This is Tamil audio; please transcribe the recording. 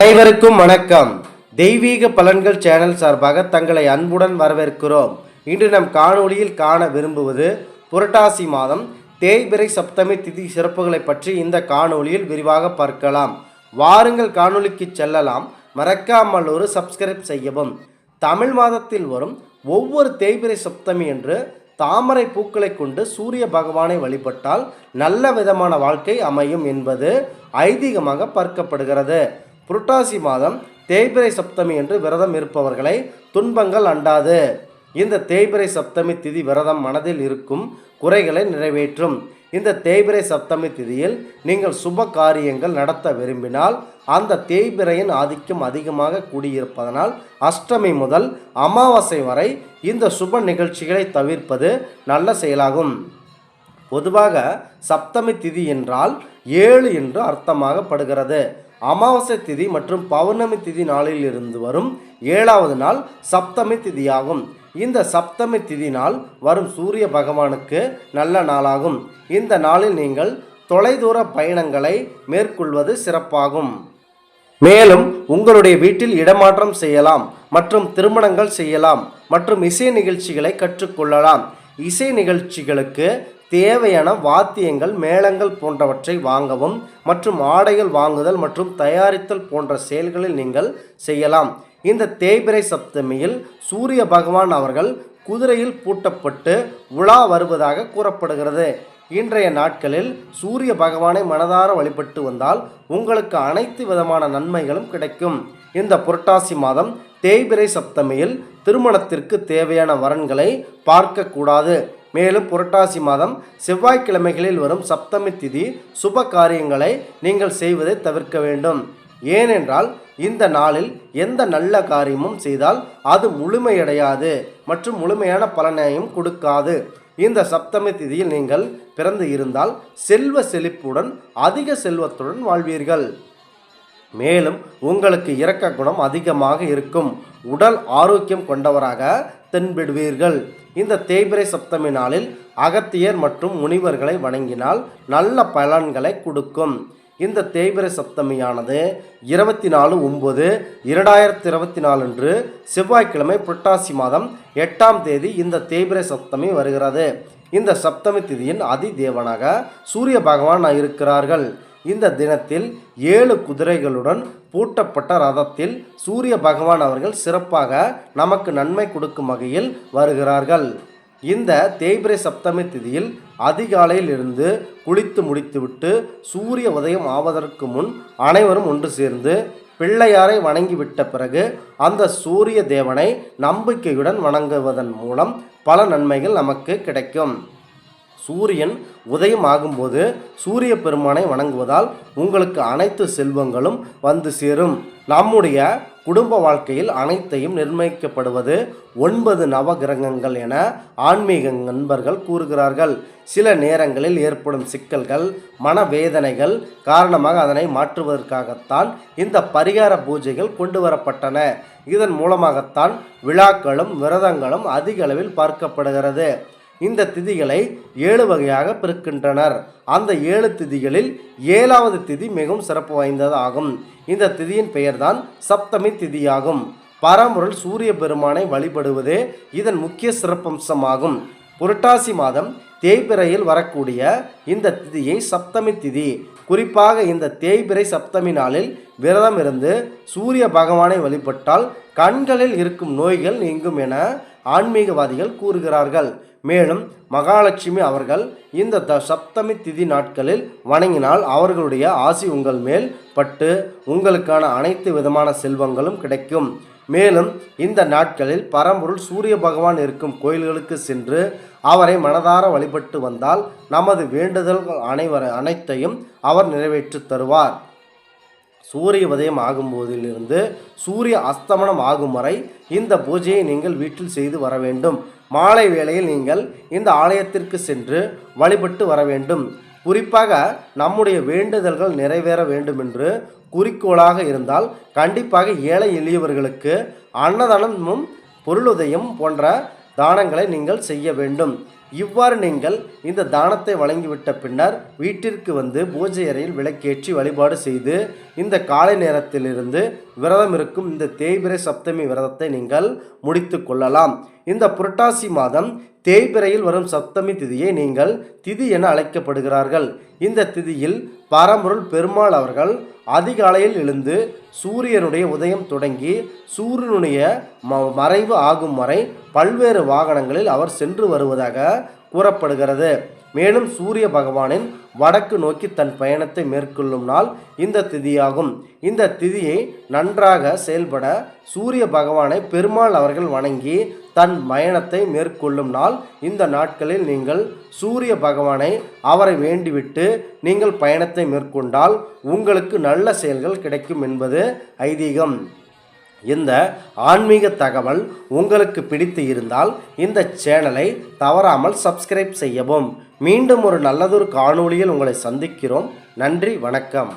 அனைவருக்கும் வணக்கம். தெய்வீக பலன்கள் சேனல் சார்பாக தங்களை அன்புடன் வரவேற்கிறோம். இன்று நம் காணொளியில் காண விரும்புவது புரட்டாசி மாதம் தேய்பிறை சப்தமி திதி சிறப்புகளை பற்றி இந்த காணொளியில் விரிவாக பார்க்கலாம். வாருங்கள் காணொளிக்கு செல்லலாம். மறக்காமல் ஒரு சப்ஸ்கிரைப் செய்யவும். தமிழ் மாதத்தில் வரும் ஒவ்வொரு தேய்பிறை சப்தமி என்று தாமரை பூக்களை கொண்டு சூரிய பகவானை வழிபட்டால் நல்ல விதமான வாழ்க்கை அமையும் என்பது ஐதீகமாக பார்க்கப்படுகிறது. புரட்டாசி மாதம் தேய்பிறை சப்தமி என்று விரதம் இருப்பவர்களை துன்பங்கள் அண்டாது. இந்த தேய்பிறை சப்தமி திதி விரதம் மனதில் இருக்கும் குறைகளை நிறைவேற்றும். இந்த தேய்பிறை சப்தமி திதியில் நீங்கள் சுப காரியங்கள் நடத்த விரும்பினால் அந்த தேய்பிறையின் ஆதிக்கம் அதிகமாக கூடியிருப்பதனால் அஷ்டமி முதல் அமாவாசை வரை இந்த சுப நிகழ்ச்சிகளை தவிர்ப்பது நல்ல செயலாகும். பொதுவாக சப்தமி திதி என்றால் 7 என்று அர்த்தமாகப்படுகிறது. அமாவாசை திதி மற்றும் பௌர்ணமி திதி நாளில் இருந்து வரும் 7வது நாள் சப்தமி திதியாகும். இந்த சப்தமி திதி நாள் வரும் சூரிய பகவானுக்கு நல்ல நாளாகும். இந்த நாளில் நீங்கள் தொலைதூர பயணங்களை மேற்கொள்வது சிறப்பாகும். மேலும் உங்களுடைய வீட்டில் இடமாற்றம் செய்யலாம் மற்றும் திருமணங்கள் செய்யலாம் மற்றும் இசை நிகழ்ச்சிகளை கற்றுக்கொள்ளலாம். இசை நிகழ்ச்சிகளுக்கு தேவையான வாத்தியங்கள், மேளங்கள் போன்றவற்றை வாங்கவும் மற்றும் ஆடைகள் வாங்குதல் மற்றும் தயாரித்தல் போன்ற செயல்களில் நீங்கள் செய்யலாம். இந்த தேய்பிறை சப்தமியில் சூரிய பகவான் அவர்கள் குதிரையில் பூட்டப்பட்டு உலா வருவதாக கூறப்படுகிறது. இன்றைய நாட்களில் சூரிய பகவானை மனதார வழிபட்டு வந்தால் உங்களுக்கு அனைத்து விதமான நன்மைகளும் கிடைக்கும். இந்த புரட்டாசி மாதம் தேய்பிறை சப்தமியில் திருமணத்திற்கு தேவையான வரன்களை பார்க்கக்கூடாது. மேலும் புரட்டாசி மாதம் செவ்வாய்க்கிழமைகளில் வரும் சப்தமி திதி சுப காரியங்களை நீங்கள் செய்வதை தவிர்க்க வேண்டும். ஏனென்றால் இந்த நாளில் எந்த நல்ல காரியமும் செய்தால் அது முழுமையடையாது மற்றும் முழுமையான பலனையும் கொடுக்காது. இந்த சப்தமி திதியில் நீங்கள் பிறந்து இருந்தால் செல்வ செழிப்புடன் அதிக செல்வத்துடன் வாழ்வீர்கள். மேலும் உங்களுக்கு இரக்க குணம் அதிகமாக இருக்கும். உடல் ஆரோக்கியம் கொண்டவராக தென்படுவீர்கள். இந்த தேய்பிறை சப்தமி நாளில் அகத்தியர் மற்றும் முனிவர்களை வணங்கினால் நல்ல பலன்களை கொடுக்கும். இந்த தேய்பிறை சப்தமியானது 24/9/2024 அன்று செவ்வாய்க்கிழமை புரட்டாசி மாதம் 8ஆம் தேதி இந்த தேய்பிறை சப்தமி வருகிறது. இந்த சப்தமி திதியின் அதிதேவனாக சூரிய பகவான் இருக்கிறார்கள். இந்த தினத்தில் 7 குதிரைகளுடன் பூட்டப்பட்ட ரதத்தில் சூரிய பகவான் அவர்கள் சிறப்பாக நமக்கு நன்மை கொடுக்கும் வகையில் வருகிறார்கள். இந்த தேய்பிறை சப்தமி திதியில் அதிகாலையில் இருந்து குளித்து முடித்துவிட்டு சூரிய உதயம் ஆவதற்கு முன் அனைவரும் ஒன்று சேர்ந்து பிள்ளையாரை வணங்கிவிட்ட பிறகு அந்த சூரிய தேவனை நம்பிக்கையுடன் வணங்குவதன் மூலம் பல நன்மைகள் நமக்கு கிடைக்கும். சூரியன் உதயம் ஆகும்போது சூரிய பெருமானை வணங்குவதால் உங்களுக்கு அனைத்து செல்வங்களும் வந்து சேரும். நம்முடைய குடும்ப வாழ்க்கையில் அனைத்தையும் நிர்ணயிக்கப்படுவது 9 நவகிரகங்கள் என ஆன்மீக நண்பர்கள் கூறுகிறார்கள். சில நேரங்களில் ஏற்படும் சிக்கல்கள், மனவேதனைகள் காரணமாக அதனை மாற்றுவதற்காகத்தான் இந்த பரிகார பூஜைகள் கொண்டு வரப்பட்டன. இதன் மூலமாகத்தான் விழாக்களும் விரதங்களும் அதிக அளவில் பார்க்கப்படுகிறது. இந்த திதிகளை 7 வகையாக பிரிக்கின்றனர். அந்த 7 திதிகளில் 7வது திதி மிகவும் சிறப்பு வாய்ந்தது ஆகும். இந்த திதியின் பெயர்தான் சப்தமி திதியாகும். பரம்பொருள் சூரிய பெருமானை வழிபடுவதே இதன் முக்கிய சிறப்பம்சமாகும். புரட்டாசி மாதம் தேய்பிறையில் வரக்கூடிய இந்த திதியை சப்தமி திதி. குறிப்பாக இந்த தேய்பிறை சப்தமி நாளில் விரதம் இருந்து சூரிய பகவானை வழிபட்டால் கண்களில் இருக்கும் நோய்கள் நீங்கும் என ஆன்மீகவாதிகள் கூறுகிறார்கள். மேலும் மகாலட்சுமி அவர்கள் இந்த சப்தமி திதி நாட்களில் வணங்கினால் அவர்களுடைய ஆசி உங்கள் மேல் பட்டு உங்களுக்கான அனைத்து விதமான செல்வங்களும் கிடைக்கும். மேலும் இந்த நாட்களில் பரம்பொருள் சூரிய பகவான் இருக்கும் கோயில்களுக்கு சென்று அவரை மனதார வழிபட்டு வந்தால் நமது வேண்டுதல்கள் அனைத்தையும் அவர் நிறைவேற்றி தருவார். சூரிய உதயம் ஆகும்போதிலிருந்து சூரிய அஸ்தமனம் ஆகும் வரை இந்த பூஜையை நீங்கள் வீட்டில் செய்து வர வேண்டும். மாலை வேளையில் நீங்கள் இந்த ஆலயத்திற்கு சென்று வழிபட்டு வர வேண்டும். குறிப்பாக நம்முடைய வேண்டுதல்கள் நிறைவேற வேண்டும் என்று குறிக்கோளாக இருந்தால் கண்டிப்பாக ஏழை எளியவர்களுக்கு அன்னதானமும் பொருளுதயம் போன்ற தானங்களை நீங்கள் செய்ய வேண்டும். இவ்வாறு நீங்கள் இந்த தானத்தை வழங்கிவிட்ட பின்னர் வீட்டிற்கு வந்து பூஜை அறையில் விளக்கேற்றி வழிபாடு செய்து இந்த காலை நேரத்திலிருந்து விரதம் இருக்கும் இந்த தேய்பிறை சப்தமி விரதத்தை நீங்கள் முடித்து கொள்ளலாம். இந்த புரட்டாசி மாதம் தேய்பிறையில் வரும் சப்தமி திதியை நீங்கள் திதி என அழைக்கப்படுகிறார்கள். இந்த திதியில் பரம்பொருள் பெருமாள் அவர்கள் அதிகாலையில் எழுந்து சூரியனுடைய உதயம் தொடங்கி சூரியனுடைய மறைவு ஆகும் வரை பல்வேறு வாகனங்களில் அவர் சென்று வருவதாக கூறப்படுகிறது. மேலும் சூரிய பகவானின் வடக்கு நோக்கி தன் பயணத்தை மேற்கொள்ளும் நாள் இந்த திதியாகும். இந்த திதியை நன்றாக செயல்பட சூரிய பகவானை பெருமாள் அவர்கள் வணங்கி தன் பயணத்தை மேற்கொள்ளும் நாள் இந்த நாட்களில் நீங்கள் சூரிய பகவானை அவரை வேண்டிவிட்டு நீங்கள் பயணத்தை மேற்கொண்டால் உங்களுக்கு நல்ல செயல்கள் கிடைக்கும் என்பது ஐதீகம். இந்த ஆன்மீக தகவல் உங்களுக்கு பிடித்து இருந்தால் இந்த சேனலை தவறாமல் சப்ஸ்கிரைப் செய்யவும். மீண்டும் ஒரு நல்லதொரு காணொளியில் உங்களை சந்திக்கிறோம். நன்றி, வணக்கம்.